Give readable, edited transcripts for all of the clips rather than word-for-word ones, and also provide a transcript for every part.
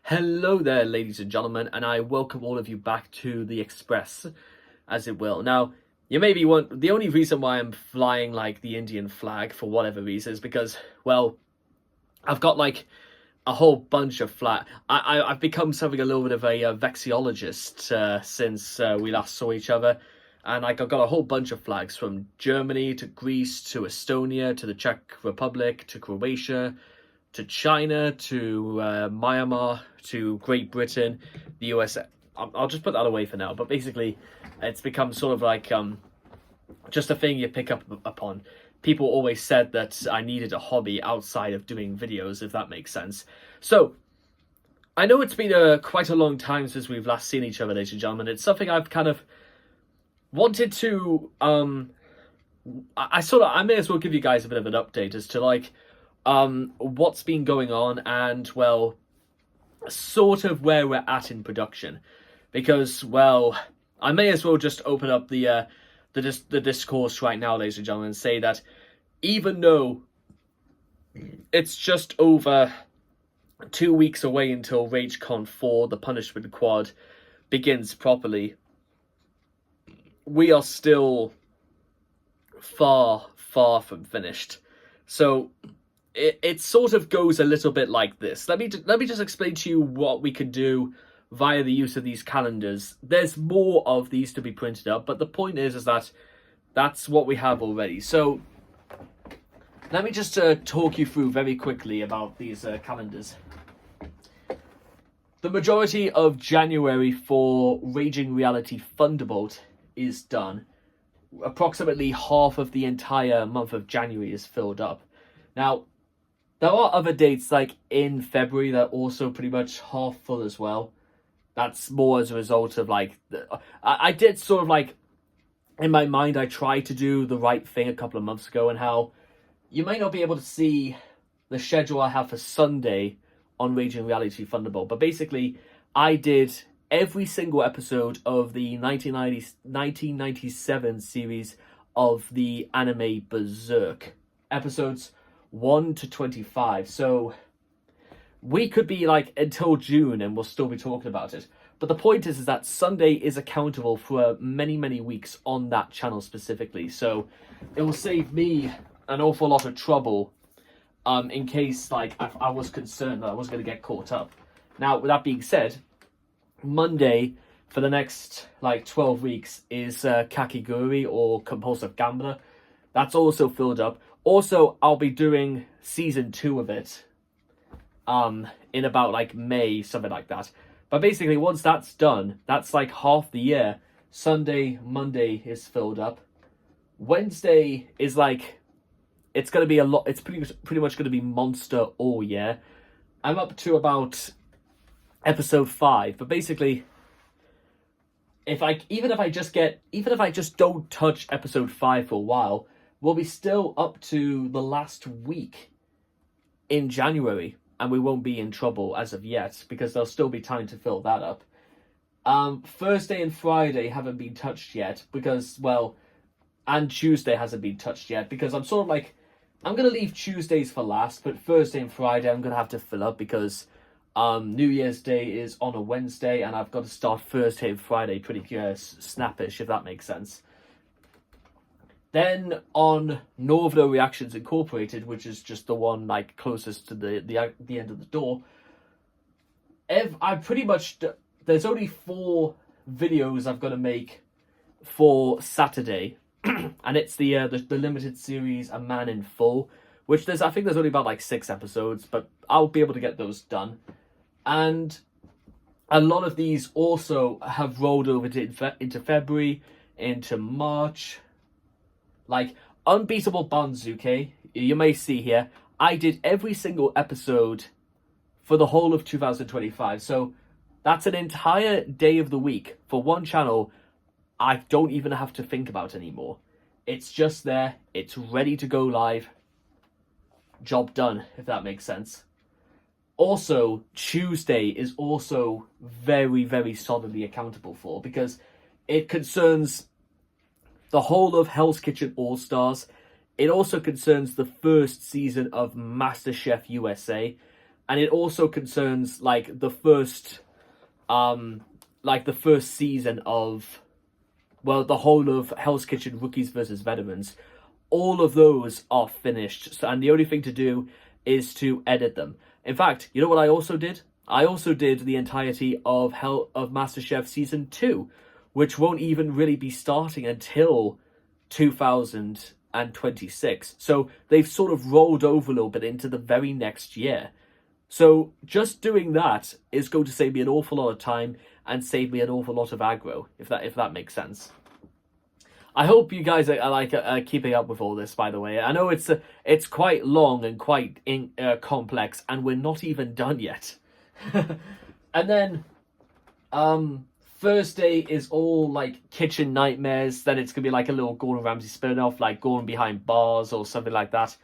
Hello there, ladies and gentlemen, and I welcome all of you back to the Express, as it will. Now, you may be wondering, the only reason why I'm flying like the Indian flag for whatever reason is because, well, I've got like a whole bunch of I've become something a little bit of a vexillologist since we last saw each other, and like I've got a whole bunch of flags from Germany to Greece to Estonia to the Czech Republic to Croatia to China, to Myanmar, to Great Britain, the USA. I'll just put that away for now. But basically, it's become sort of like just a thing you pick up upon. People always said that I needed a hobby outside of doing videos, if that makes sense. So, I know it's been quite a long time since we've last seen each other, ladies and gentlemen. It's something I've kind of wanted to... I may as well give you guys a bit of an update as to like... what's been going on and, well, sort of where we're at in production. Because, well, I may as well just open up the discourse right now, ladies and gentlemen, and say that even though it's just over 2 weeks away until RageCon 4, the Punishment Quad, begins properly, we are still far, far from finished. So... It sort of goes a little bit like this. Let me just explain to you what we can do via the use of these calendars. There's more of these to be printed up, but the point is that that's what we have already. So let me just talk you through very quickly about these calendars. The majority of January for Raging Reality Thunderbolt is done. Approximately half of the entire month of January is filled up. Now, there are other dates, like in February, that are also pretty much half full as well. That's more as a result of, like... I did sort of, like... In my mind, I tried to do the right thing a couple of months ago, and how you may not be able to see the schedule I have for Sunday on Raging Reality Thunderbolt. But basically, I did every single episode of the 1997 series of the anime Berserk. Episodes 1 to 25, so we could be like until June and we'll still be talking about it. But the point is that Sunday is accountable for many weeks on that channel specifically, so it will save me an awful lot of trouble in case like I was concerned that I was going to get caught up. Now, with that being said, Monday for the next like 12 weeks is Kakiguri, or Compulsive Gambler. That's also filled up. Also, I'll be doing season 2 of it in about like May, something like that. But basically, once that's done, that's like half the year. Sunday, Monday is filled up. Wednesday is like, it's going to be a lot. It's pretty much going to be monster all year. I'm up to about episode 5. But basically, even if I just don't touch episode 5 for a while, we'll be still up to the last week in January, and we won't be in trouble as of yet, because there'll still be time to fill that up. Thursday and Friday haven't been touched yet, because, well, and Tuesday hasn't been touched yet, because I'm sort of like, I'm going to leave Tuesdays for last, but Thursday and Friday I'm going to have to fill up, because New Year's Day is on a Wednesday, and I've got to start Thursday and Friday pretty snappish, if that makes sense. Then on Norvdo Reactions Incorporated, which is just the one like closest to the end of the door, there's only 4 videos I've got to make for Saturday, and it's the limited series A Man in Full, which I think there's only about like 6 episodes, but I'll be able to get those done. And a lot of these also have rolled over into February, into March. Like, Unbeatable Banzuke, you may see here, I did every single episode for the whole of 2025. So that's an entire day of the week for one channel I don't even have to think about anymore. It's just there, it's ready to go live. Job done, if that makes sense. Also, Tuesday is also very solidly accountable for, because it concerns the whole of Hell's Kitchen All-Stars. It also concerns the first season of MasterChef USA. and it also concerns like the first season of, well, the whole of Hell's Kitchen Rookies versus Veterans. All of those are finished, so, and the only thing to do is to edit them. In fact, you know what I also did? I also did the entirety of MasterChef Season 2, which won't even really be starting until 2026. So they've sort of rolled over a little bit into the very next year. So just doing that is going to save me an awful lot of time and save me an awful lot of aggro, if that makes sense. I hope you guys are keeping up with all this, by the way. I know it's quite long and quite complex, and we're not even done yet. And then Thursday is all like kitchen nightmares. Then it's gonna be like a little Gordon Ramsay spin-off, like Gordon Behind Bars or something like that.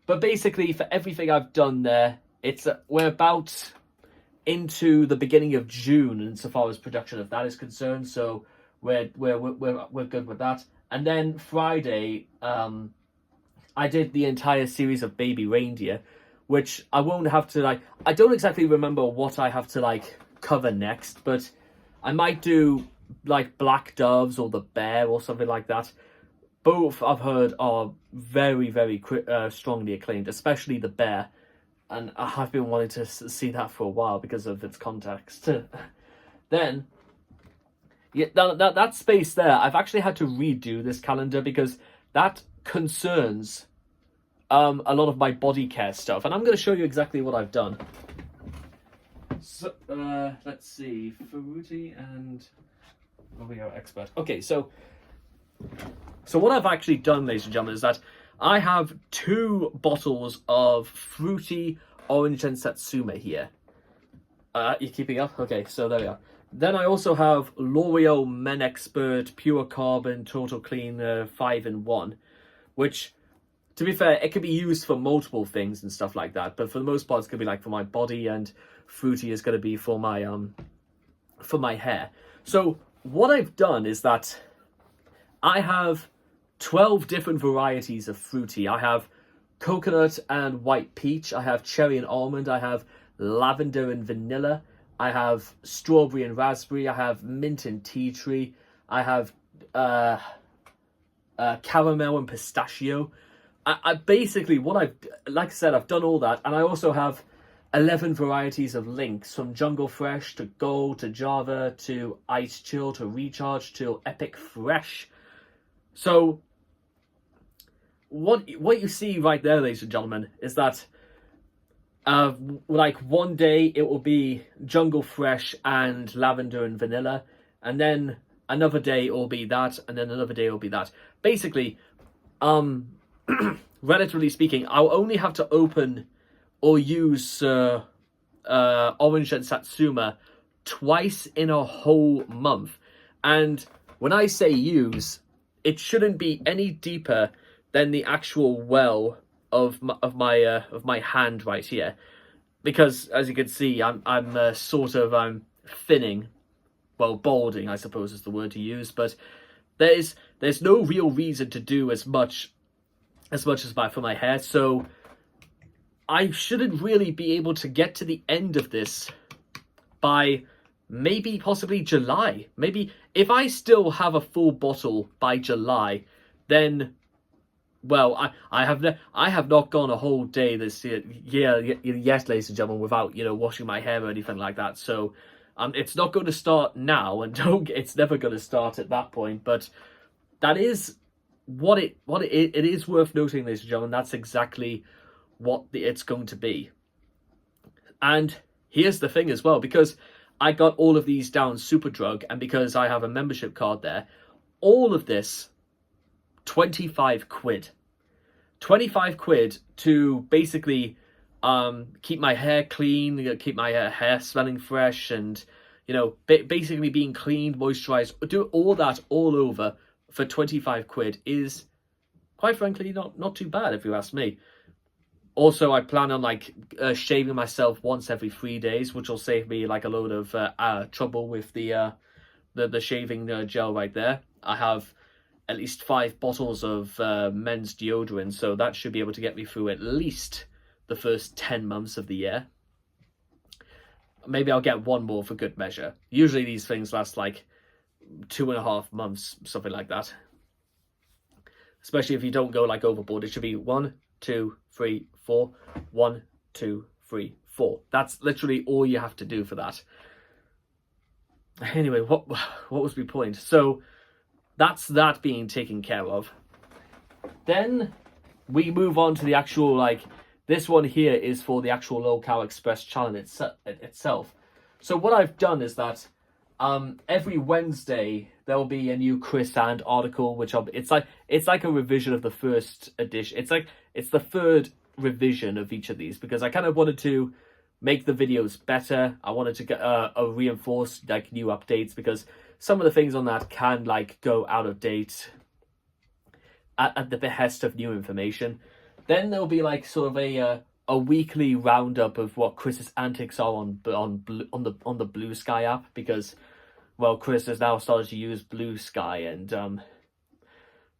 But basically, for everything I've done there, we're about into the beginning of June insofar as production of that is concerned. So we're good with that. And then Friday, I did the entire series of Baby Reindeer, which I won't have to I don't exactly remember what I have to cover next, but I might do like Black Doves or The Bear or something like that. Both I've heard are very, very strongly acclaimed, especially The Bear, and I have been wanting to see that for a while because of its context. Then, yeah, that space there, I've actually had to redo this calendar because that concerns a lot of my body care stuff, and I'm going to show you exactly what I've done. So, let's see, Fruity and we are expert. Okay, so what I've actually done, ladies and gentlemen, is that I have 2 bottles of Fruity Orange and Satsuma here. You keeping up? Okay, so there we are. Then I also have L'Oreal Men Expert Pure Carbon Total Clean 5-in-1, which, to be fair, it can be used for multiple things and stuff like that. But for the most part, it's going to be like for my body, and Fruity is going to be for my hair. So what I've done is that I have 12 different varieties of Fruity. I have coconut and white peach. I have cherry and almond. I have lavender and vanilla. I have strawberry and raspberry. I have mint and tea tree. I have caramel and pistachio. I basically, like I said, I've done all that. And I also have 11 varieties of links, from Jungle Fresh to Gold to Java to Ice Chill to Recharge to Epic Fresh. So what you see right there, ladies and gentlemen, is that like one day it will be Jungle Fresh and lavender and vanilla, and then another day it will be that, and then another day it will be that. Basically, relatively speaking, I'll only have to open or use Orange and Satsuma twice in a whole month. And when I say use, it shouldn't be any deeper than the actual well of my hand right here, because as you can see, I'm thinning, well, balding, I suppose is the word to use. But there's no real reason to do as much as for my hair, so I shouldn't really be able to get to the end of this by maybe possibly July. Maybe if I still have a full bottle by July, then, well, I have not gone a whole day this year, yes, ladies and gentlemen, without washing my hair or anything like that. So it's not going to start now, and it's never going to start at that point. But that is what it is worth noting, ladies and gentlemen. That's exactly what it's going to be. And here's the thing as well, because I got all of these down Superdrug, and because I have a membership card there, all of this, 25 quid. 25 quid to basically keep my hair clean, keep my hair smelling fresh, and basically being cleaned, moisturized, do all that all over for 25 quid is, quite frankly, not too bad if you ask me. Also, I plan on shaving myself once every 3 days, which will save me a load of trouble with the shaving gel right there. I have at least 5 bottles of men's deodorant, so that should be able to get me through at least the first 10 months of the year. Maybe I'll get one more for good measure. Usually these things last like 2.5 months, something like that. Especially if you don't go like overboard. It should be 1, 2, 3, 4. 1, 2, 3, 4. That's literally all you have to do for that. Anyway, what was my point? So that's that being taken care of. Then we move on to the actual, like, this one here is for the actual Lolcow Express channel itself. So what I've done is that every Wednesday there will be a new Chris And article, which it's like a revision of the first edition. It's the third revision of each of these, because I kind of wanted to make the videos better. I wanted to get reinforce like new updates, because some of the things on that can like go out of date at the behest of new information. Then there'll be like sort of a weekly roundup of what Chris's antics are on the Blue Sky app, because, well, Chris has now started to use Blue Sky, and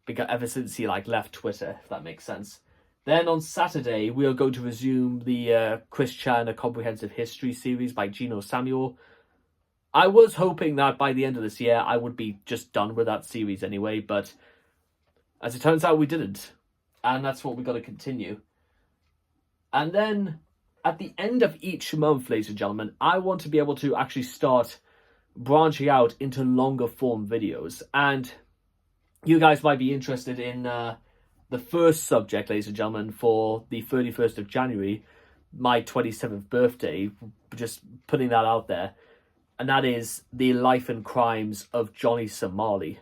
because ever since he like left Twitter, if that makes sense. Then on Saturday we are going to resume the Chris Chan A Comprehensive History series by Gino Samuel. I was hoping that by the end of this year I would be just done with that series anyway, but as it turns out we didn't. And that's what we've got to continue. And then at the end of each month, ladies and gentlemen, I want to be able to actually start branching out into longer form videos. And you guys might be interested in the first subject, ladies and gentlemen, for the 31st of January, my 27th birthday, just putting that out there. And that is the life and crimes of Johnny Somali.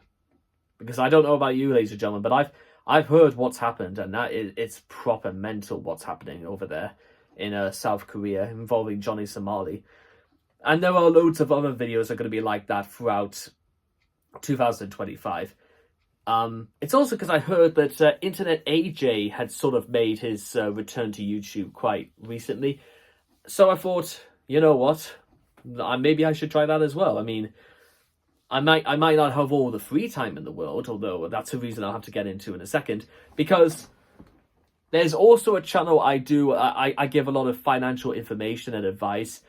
Because I don't know about you, ladies and gentlemen, but I've heard what's happened, and it's proper mental what's happening over there in South Korea involving Johnny Somali. And there are loads of other videos that are going to be like that throughout 2025. It's also because I heard that Internet AJ had sort of made his return to YouTube quite recently. So I thought, you know what, maybe I should try that as well. I mean, I might not have all the free time in the world, although that's a reason I'll have to get into in a second, because there's also a channel I give a lot of financial information and advice,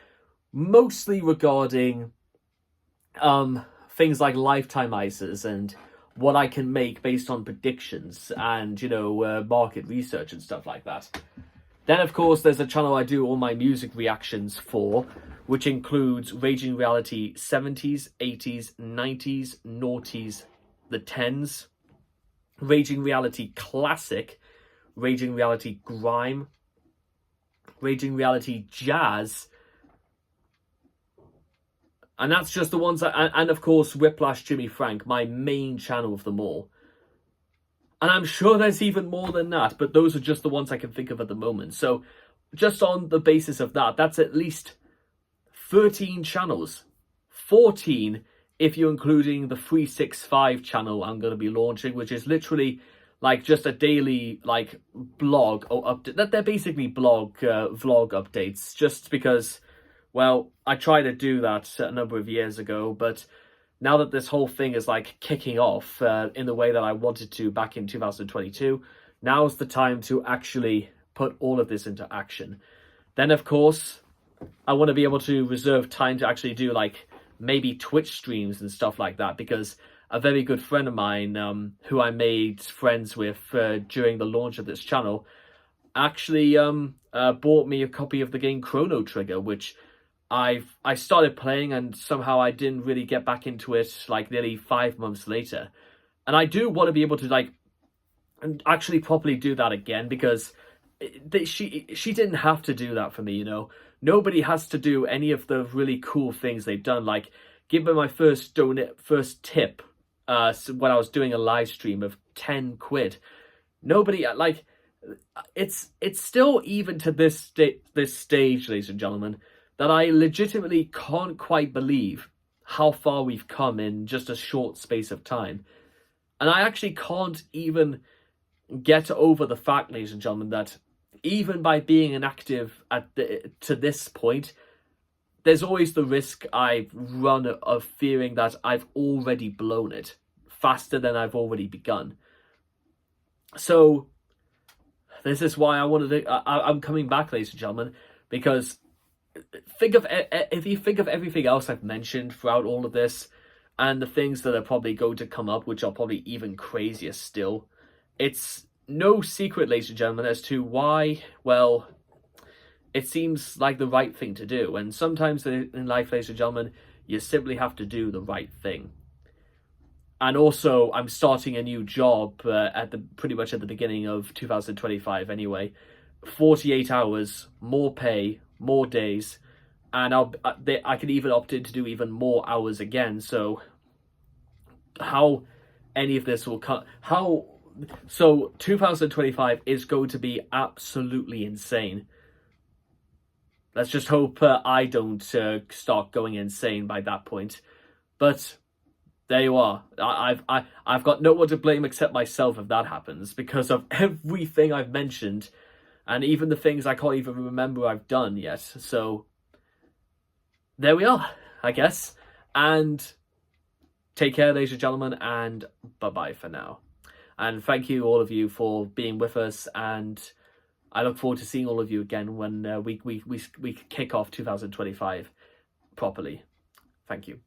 mostly regarding things like lifetime ISAs and what I can make based on predictions and, you know, market research and stuff like that. Then, of course, there's a channel I do all my music reactions for, which includes Raging Reality 70s, 80s, 90s, noughties, the 10s, Raging Reality Classic, Raging Reality Grime, Raging Reality Jazz, and that's just the ones that, and of course Whiplash Jimmy Frank, my main channel of them all. And I'm sure there's even more than that, but those are just the ones I can think of at the moment. So just on the basis of that, that's at least 13 channels. 14 if you're including the 365 channel I'm going to be launching, which is literally like just a daily like blog or update. That they're basically vlog updates, just because, well, I tried to do that a number of years ago, but now that this whole thing is like kicking off in the way that I wanted to back in 2022, now's the time to actually put all of this into action. Then, of course, I want to be able to reserve time to actually do like maybe Twitch streams and stuff like that, because a very good friend of mine who I made friends with during the launch of this channel actually bought me a copy of the game Chrono Trigger, which I started playing, and somehow I didn't really get back into it like nearly 5 months later. And I do want to be able to like actually properly do that again, because she didn't have to do that for me, you know. Nobody has to do any of the really cool things they've done, like give me my first tip when I was doing a live stream of 10 quid. Nobody, like, it's still, even to this stage, ladies and gentlemen, that I legitimately can't quite believe how far we've come in just a short space of time. And I actually can't even get over the fact, ladies and gentlemen, that even by being inactive to this point, there's always the risk I run of fearing that I've already blown it faster than I've already begun. So this is why I wanted to. I'm coming back, ladies and gentlemen, because if you think of everything else I've mentioned throughout all of this, and the things that are probably going to come up, which are probably even crazier still, it's no secret, ladies and gentlemen, as to why. Well, it seems like the right thing to do, and sometimes in life, ladies and gentlemen, you simply have to do the right thing. And also, I'm starting a new job pretty much at the beginning of 2025 anyway. 48 hours, more pay, more days, and I can even opt in to do even more hours again. So how any of this will cut, so 2025 is going to be absolutely insane. Let's just hope I don't start going insane by that point. But there you are. I've got no one to blame except myself if that happens, because of everything I've mentioned, and even the things I can't even remember I've done yet. So there we are, I guess. And take care, ladies and gentlemen, and bye-bye for now. And thank you, all of you, for being with us, and I look forward to seeing all of you again when we kick off 2025 properly. Thank you.